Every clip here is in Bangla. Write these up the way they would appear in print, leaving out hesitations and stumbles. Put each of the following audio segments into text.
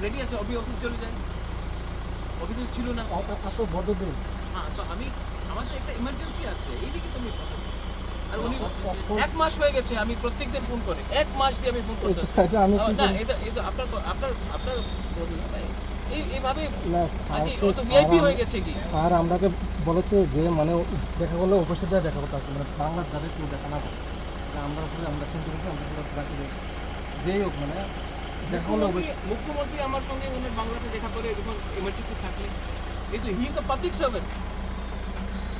রেডি আছে, অফিস চলে যায়, অফিসে ছিল না। এত বড় দিন হ্যাঁ, তো আমি আমার তো একটা ইমার্জেন্সি আছে, এইদিকে তুমি কথা বলো। আর উনি 1 মাস হয়ে গেছে, আমি প্রত্যেকদিন ফোন করে 1 মাস দিয়ে আমি ফোন করতেছি। এটা আমি কি না, এটা আপনার আপনার আপনার problem না ভাই। এইভাবে না আগে স্যার অত ভিআইপি হয়ে গেছে কি? স্যার আমরাকে বলেছে যে মানে দেখা করলে অফিসে যায় দেখা করতে আসছে মানে বাংলার যাদের কেউ দেখা না করে আমরা উপরে আমরা চিন্তা করছি আমরা পুরো রাখি যেই হোক মানে দেখা করলে মুখ্যমন্ত্রী আমার সঙ্গে উনি বাংলাতে দেখা করে যখন এমার্জেন্সি থাকলে, এই তো he is the public servant,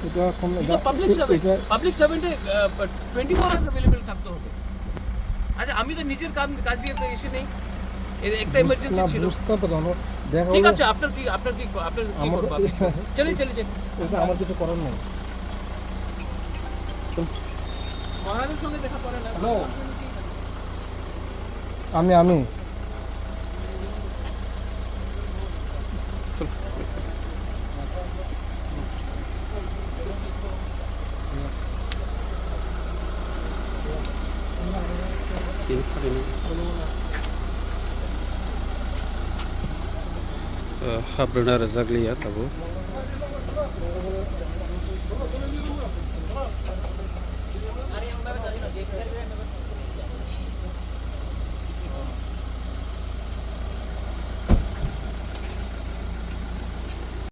এটা কোন he is the public servant. Public সার্ভেন্টে 24 আওয়ার্স অ্যাভেলেবল থাকতে হবে। আচ্ছা, আমি তো নিজের কাজ দিয়ে তো এসে নেই, এর একটা এমার্জেন্সি ছিল। বুঝতে পারবো দেখা ঠিক হলে আছে, আপনার কি করবো? চলে এটা আমার কিছু করার নেই। মহারাজের সঙ্গে দেখা করে না। হ্যালো আমি Habruna Razak liya tabo. আরে আমরা জানি না যে